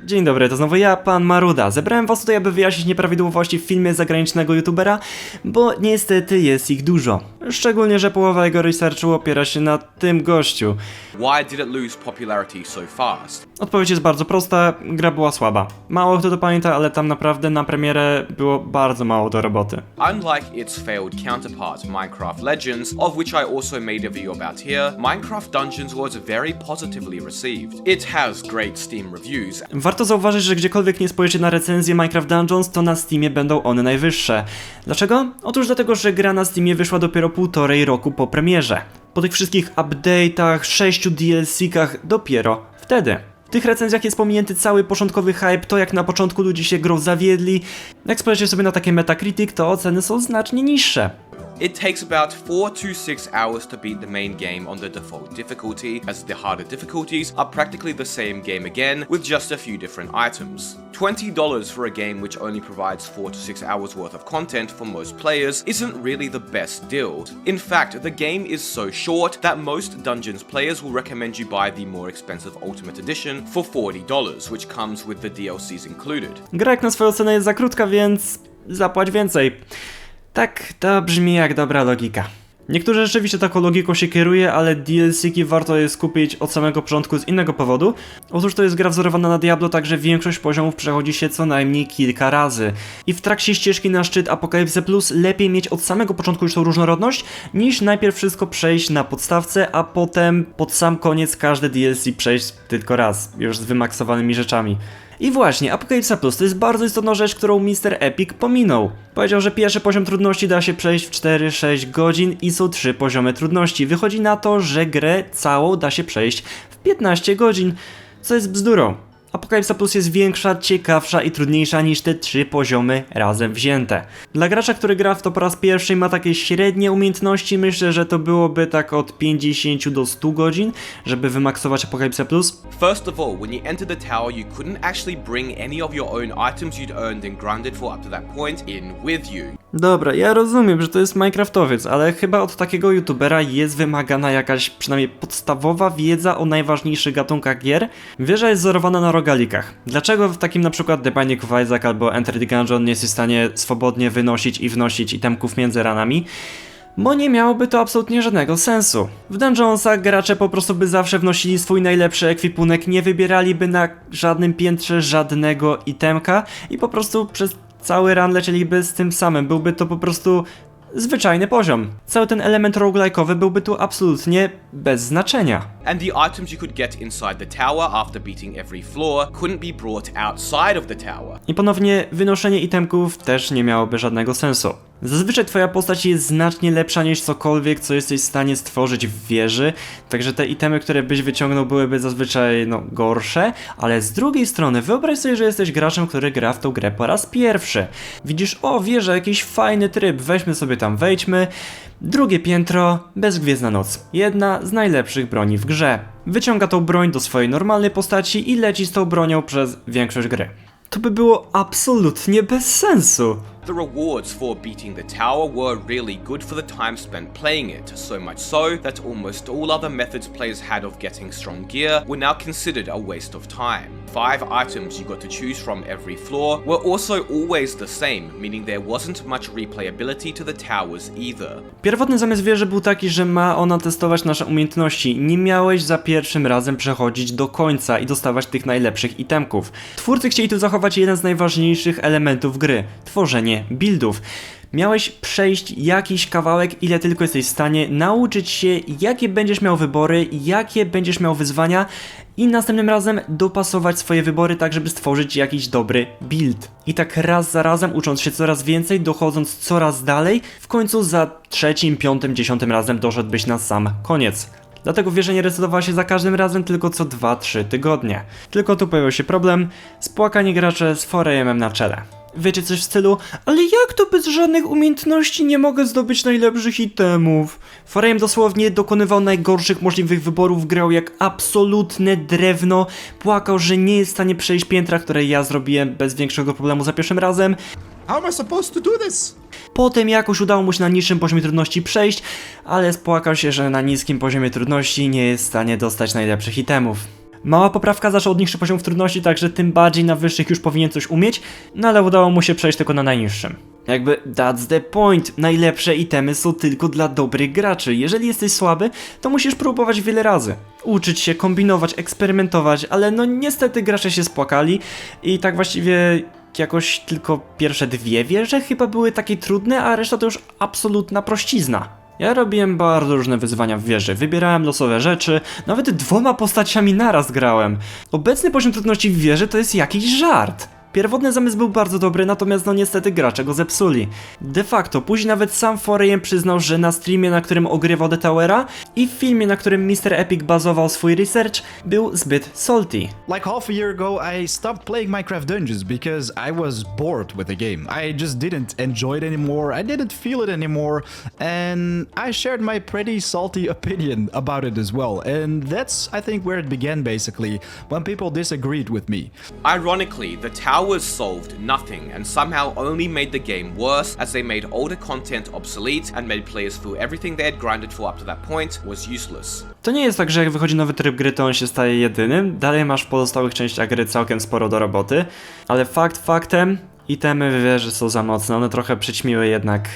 Dzień dobry, to znowu ja, pan Maruda. Zebrałem was tutaj, aby wyjaśnić nieprawidłowości w filmie zagranicznego youtubera, bo niestety jest ich dużo. Szczególnie, że połowa jego researchu opiera się na tym gościu. Why did it lose popularity so fast? Odpowiedź jest bardzo prosta, gra była słaba. Mało kto to pamięta, ale tam naprawdę na premierę było bardzo mało do roboty. Unlike its failed counterpart, Minecraft Legends, of which I also made a video about here, Minecraft Dungeons was very positively received. It has great Steam reviews. Warto zauważyć, że gdziekolwiek nie spojrzycie na recenzję Minecraft Dungeons, to na Steamie będą one najwyższe. Dlaczego? Otóż dlatego, że gra na Steamie wyszła dopiero 1,5 roku po premierze. Po tych wszystkich update'ach, 6 DLC-kach, dopiero wtedy. W tych recenzjach jest pominięty cały początkowy hype, to jak na początku ludzie się grą zawiedli. Jak spojrzycie sobie na takie Metacritic, to oceny są znacznie niższe. It takes about 4 to 6 hours to beat the main game on the default difficulty, as the harder difficulties are practically the same game again, with just a few different items. $20 for a game which only provides 4 to 6 hours worth of content for most players isn't really the best deal. In fact, the game is so short that most Dungeons players will recommend you buy the more expensive Ultimate Edition for $40, which comes with the DLCs included. Gra jak na swoją cenę jest za krótka, więc zapłać więcej. Tak, to brzmi jak dobra logika. Niektórzy rzeczywiście taką logiką się kieruje, ale DLC-ki warto je skupić od samego początku z innego powodu. Otóż to jest gra wzorowana na Diablo, także większość poziomów przechodzi się co najmniej kilka razy. I w trakcie ścieżki na szczyt Apocalypse Plus lepiej mieć od samego początku już tą różnorodność, niż najpierw wszystko przejść na podstawce, a potem pod sam koniec każde DLC przejść tylko raz, już z wymaksowanymi rzeczami. I właśnie, Apocalypse Plus to jest bardzo istotna rzecz, którą Mr. Epic pominął. Powiedział, że pierwszy poziom trudności da się przejść w 4-6 godzin i są 3 poziomy trudności. Wychodzi na to, że grę całą da się przejść w 15 godzin, co jest bzdurą. Apocalypse Plus jest większa, ciekawsza i trudniejsza niż te 3 poziomy razem wzięte. Dla gracza, który gra w to po raz pierwszy i ma takie średnie umiejętności, myślę, że to byłoby tak od 50 do 100 godzin, żeby wymaksować Apocalypse Plus. First of all, when you entered the tower, you couldn't actually bring any of your own items you'd earned and grinded for up to that point in with you. Dobra, ja rozumiem, że to jest Minecraftowiec, ale chyba od takiego youtubera jest wymagana jakaś przynajmniej podstawowa wiedza o najważniejszych gatunkach gier. Wieża jest wzorowana na rogalikach. Dlaczego w takim na przykład The Binding of Isaac albo Enter the Gungeon nie jesteś w stanie swobodnie wynosić i wnosić itemków między ranami? Bo nie miałoby to absolutnie żadnego sensu. W Dungeonsach gracze po prostu by zawsze wnosili swój najlepszy ekwipunek, nie wybieraliby na żadnym piętrze żadnego itemka i po prostu przez cały run lecieliby z tym samym. Byłby to po prostu zwyczajny poziom. Cały ten element roguelike'owy byłby tu absolutnie bez znaczenia. And the items you could get inside the tower after beating every floor couldn't be brought outside of the tower. I ponownie wynoszenie itemków też nie miałoby żadnego sensu. Zazwyczaj twoja postać jest znacznie lepsza niż cokolwiek, co jesteś w stanie stworzyć w wieży, także te itemy, które byś wyciągnął, byłyby zazwyczaj gorsze, ale z drugiej strony wyobraź sobie, że jesteś graczem, który gra w tą grę po raz pierwszy. Widzisz, o wieża, jakiś fajny tryb, weźmy sobie tam, wejdźmy. Drugie piętro, bezgwiezdna noc. Jedna z najlepszych broni w grze. Wyciąga tą broń do swojej normalnej postaci i leci z tą bronią przez większość gry. To by było absolutnie bez sensu. The rewards for beating the tower were really good for the time spent playing it, so much so that almost all other methods players had of getting strong gear were now considered a waste of time. 5 items you got to choose from every floor were also always the same, meaning there wasn't much replayability to the towers either. Pierwotny zamysł wieży był taki, że ma ona testować nasze umiejętności. Nie miałeś za pierwszym razem przechodzić do końca i dostawać tych najlepszych itemków. Twórcy chcieli tu zachować jeden z najważniejszych elementów gry – tworzenie buildów. Miałeś przejść jakiś kawałek, ile tylko jesteś w stanie, nauczyć się, jakie będziesz miał wybory, jakie będziesz miał wyzwania i następnym razem dopasować swoje wybory tak, żeby stworzyć jakiś dobry build. I tak raz za razem, ucząc się coraz więcej, dochodząc coraz dalej, w końcu za 3., 5., 10. razem doszedłbyś na sam koniec. Dlatego wieża nie resetowała się za każdym razem, tylko co 2-3 tygodnie. Tylko tu pojawił się problem, spłakani gracze z forejemem na czele. Wiecie, coś w stylu, ale jak to bez żadnych umiejętności nie mogę zdobyć najlepszych itemów? Forejem dosłownie dokonywał najgorszych możliwych wyborów, grał jak absolutne drewno, płakał, że nie jest w stanie przejść piętra, które ja zrobiłem bez większego problemu za pierwszym razem. How am I supposed to do this? Potem jakoś udało mu się na niższym poziomie trudności przejść, ale spłakał się, że na niskim poziomie trudności nie jest w stanie dostać najlepszych itemów. Mała poprawka zaczął od niższych poziomów trudności, także tym bardziej na wyższych już powinien coś umieć, no ale udało mu się przejść tylko na najniższym. Jakby that's the point, najlepsze itemy są tylko dla dobrych graczy, jeżeli jesteś słaby, to musisz próbować wiele razy. Uczyć się, kombinować, eksperymentować, ale no niestety gracze się spłakali i tak właściwie jakoś tylko pierwsze 2 wieże chyba były takie trudne, a reszta to już absolutna prościzna. Ja robiłem bardzo różne wyzwania w wieży, wybierałem losowe rzeczy, nawet 2 postaciami naraz grałem. Obecny poziom trudności w wieży to jest jakiś żart. Pierwotny zamysł był bardzo dobry, natomiast no niestety gracze go zepsuli. De facto, później nawet sam 4AM przyznał, że na streamie, na którym ogrywał The Towera i w filmie, na którym Mr. Epic bazował swój research, był zbyt salty. Like half a year ago, I stopped playing Minecraft Dungeons because I was bored with the game. I just didn't enjoy it anymore, I didn't feel it anymore, and I shared my pretty salty opinion about it as well. And that's, I think, where it began basically, when people disagreed with me. Ironically, the Towers solved nothing and somehow only made the game worse as they made older content obsolete and made players feel everything they had grinded for up to that point was useless. To nie jest tak, że jak wychodzi nowy tryb gry, to on się staje jedynym, dalej masz w pozostałych częściach gry całkiem sporo do roboty, ale faktem, itemy w wieży są za mocne, one trochę przyćmiły jednak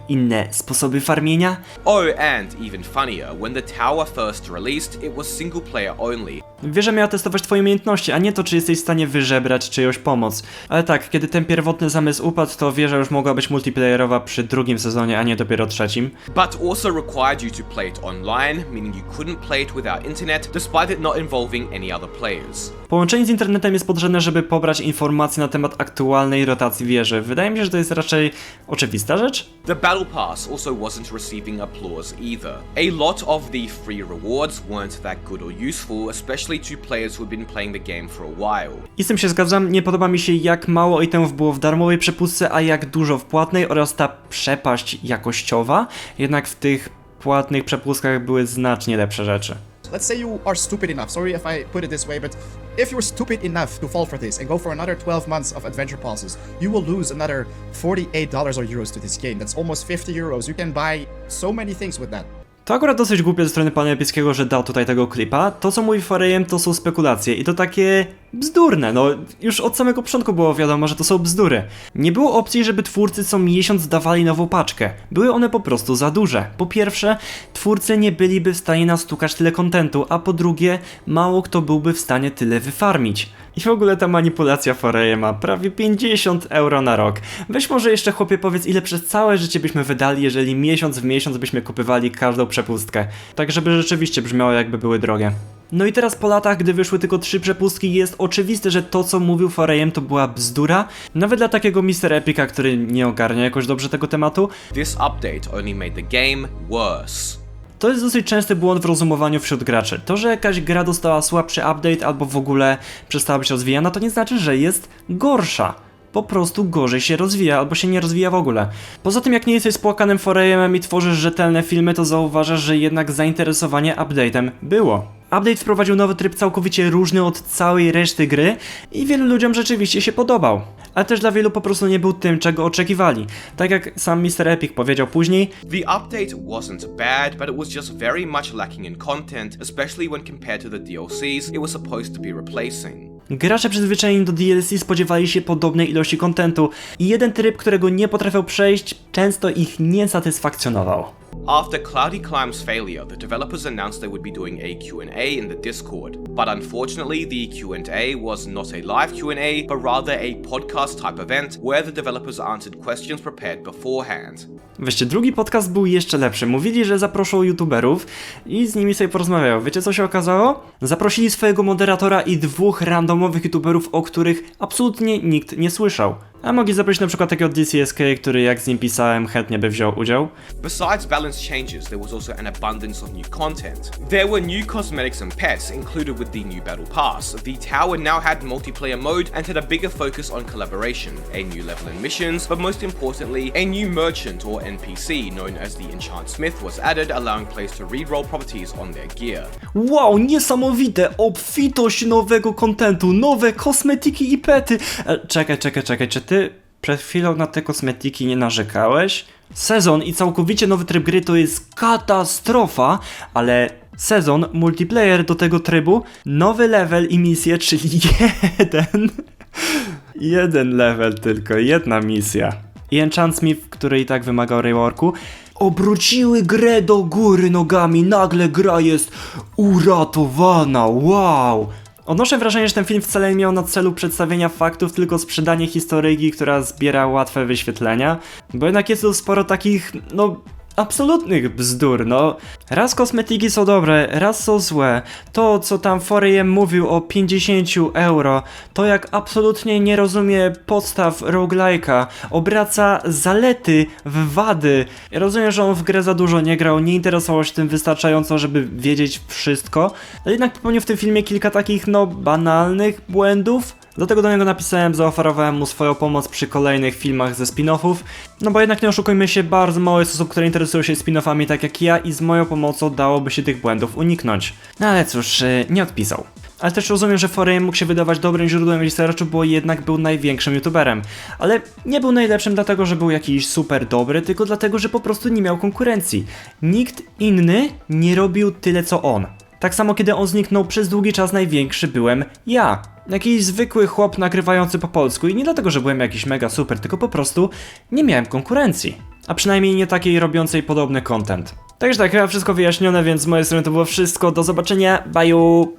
inne sposoby farmienia. Oh, and even funnier, when the tower first released, it was single player only. Wieża miała testować twoje umiejętności, a nie to, czy jesteś w stanie wyżebrać czyjąś pomoc. Ale tak, kiedy ten pierwotny zamysł upadł, to wieża już mogła być multiplayerowa przy 2. sezonie, a nie dopiero 3. But also required you to play it online, meaning you couldn't play it without internet, despite it not involving any other players. Połączenie z internetem jest potrzebne, żeby pobrać informacje na temat aktualnej rotacji wieży. Wydaje mi się, że to jest raczej oczywista rzecz. The Battle Pass also wasn't receiving applause either. A lot of the free rewards weren't that good or useful, especially to players who'd been playing the game for a while. I z tym się zgadzam, nie podoba mi się jak mało itemów było w darmowej przepustce, a jak dużo w płatnej oraz ta przepaść jakościowa. Jednak w tych płatnych przepustkach były znacznie lepsze rzeczy. Let's say you are stupid enough. Sorry if I put it this way, but if you're stupid enough to fall for this and go for another 12 months of adventure passes, you will lose another $48 or euros to this game. That's almost 50 euros. You can buy so many things with that. To akurat dosyć głupie ze strony pana Epickiego, że dał tutaj tego klipa. To co mówi 4AM to są spekulacje i to takie bzdurne, no już od samego początku było wiadomo, że to są bzdury. Nie było opcji, żeby twórcy co miesiąc dawali nową paczkę. Były one po prostu za duże. Po pierwsze, twórcy nie byliby w stanie nastukać tyle kontentu, a po drugie, mało kto byłby w stanie tyle wyfarmić. I w ogóle ta manipulacja 4AM ma prawie 50 euro na rok. Weź może jeszcze chłopie powiedz, ile przez całe życie byśmy wydali, jeżeli miesiąc w miesiąc byśmy kupywali każdą przepustkę. Tak żeby rzeczywiście brzmiało jakby były drogie. No i teraz po latach, gdy wyszły tylko 3 przepustki, jest oczywiste, że to co mówił 4AM to była bzdura. Nawet dla takiego Mr. Epica, który nie ogarnia jakoś dobrze tego tematu. This update only made the game worse. To jest dosyć częsty błąd w rozumowaniu wśród graczy. To, że jakaś gra dostała słabszy update albo w ogóle przestała być rozwijana, to nie znaczy, że jest gorsza. Po prostu gorzej się rozwija albo się nie rozwija w ogóle. Poza tym, jak nie jesteś spłakanym 4AM i tworzysz rzetelne filmy, to zauważasz, że jednak zainteresowanie update'em było. Update wprowadził nowy tryb całkowicie różny od całej reszty gry i wielu ludziom rzeczywiście się podobał. Ale też dla wielu po prostu nie był tym, czego oczekiwali. Tak jak sam Mr. Epic powiedział później, The update wasn't bad, but it was just very much lacking in content, especially when compared to the DLCs it was supposed to be replacing. gracze przyzwyczajeni do DLC spodziewali się podobnej ilości kontentu i jeden tryb, którego nie potrafią przejść, często ich nie satysfakcjonował. After Cloudy Climb's failure, the developers announced they would be doing a Q&A in the Discord. But unfortunately, the Q&A was not a live Q&A, but rather a podcast-type event where the developers answered questions prepared beforehand. Weźcie, drugi podcast był jeszcze lepszy. Mówili, że zaproszą youtuberów i z nimi sobie porozmawiają. Wiecie co się okazało? Zaprosili swojego moderatora i 2 randomowych youtuberów, o których absolutnie nikt nie słyszał. A mogli zaprosić na przykład takiego DCSK, który jak z nim pisałem chętnie by wziął udział. Besides balance changes, there was also an abundance of new content. There were new cosmetics and pets included with the new Battle Pass. The tower now had multiplayer mode and had a bigger focus on collaboration, a new level in missions, but most importantly, a new merchant or NPC known as the Enchant Smith was added, allowing players to reroll properties on their gear. Wow, niesamowite! Obfitość nowego kontentu, nowe kosmetyki i pety! Czekaj, czy ty przed chwilą na te kosmetyki nie narzekałeś? Sezon i całkowicie nowy tryb gry to jest katastrofa, ale sezon, multiplayer do tego trybu, nowy level i misje, czyli jeden level tylko, jedna misja. I Enchant Smith, który i tak wymagał reworku, obróciły grę do góry nogami, nagle gra jest uratowana, wow! Odnoszę wrażenie, że ten film wcale nie miał na celu przedstawienia faktów, tylko sprzedanie historyjki, która zbiera łatwe wyświetlenia, bo jednak jest tu sporo takich, absolutnych bzdur, Raz kosmetyki są dobre, raz są złe. To, co tam 4AM mówił o 50 euro, to jak absolutnie nie rozumie podstaw roguelike'a, obraca zalety w wady. Ja rozumiem, że on w grę za dużo nie grał, nie interesował się tym wystarczająco, żeby wiedzieć wszystko, ale jednak popełnił w tym filmie kilka takich, banalnych błędów. Dlatego do niego napisałem, zaoferowałem mu swoją pomoc przy kolejnych filmach ze spin-offów, bo jednak nie oszukujmy się, bardzo mało jest osób, które interesują się spin-offami tak jak ja i z moją pomocą dałoby się tych błędów uniknąć. No ale cóż, nie odpisał. Ale też rozumiem, że 4AM mógł się wydawać dobrym źródłem researchu, bo jednak był największym youtuberem. Ale nie był najlepszym dlatego, że był jakiś super dobry, tylko dlatego, że po prostu nie miał konkurencji. Nikt inny nie robił tyle co on. Tak samo kiedy on zniknął, przez długi czas największy byłem ja. Jakiś zwykły chłop nagrywający po polsku i nie dlatego, że byłem jakiś mega super, tylko po prostu nie miałem konkurencji. A przynajmniej nie takiej robiącej podobny content. Także tak, chyba wszystko wyjaśnione, więc z mojej strony to było wszystko. Do zobaczenia, bye!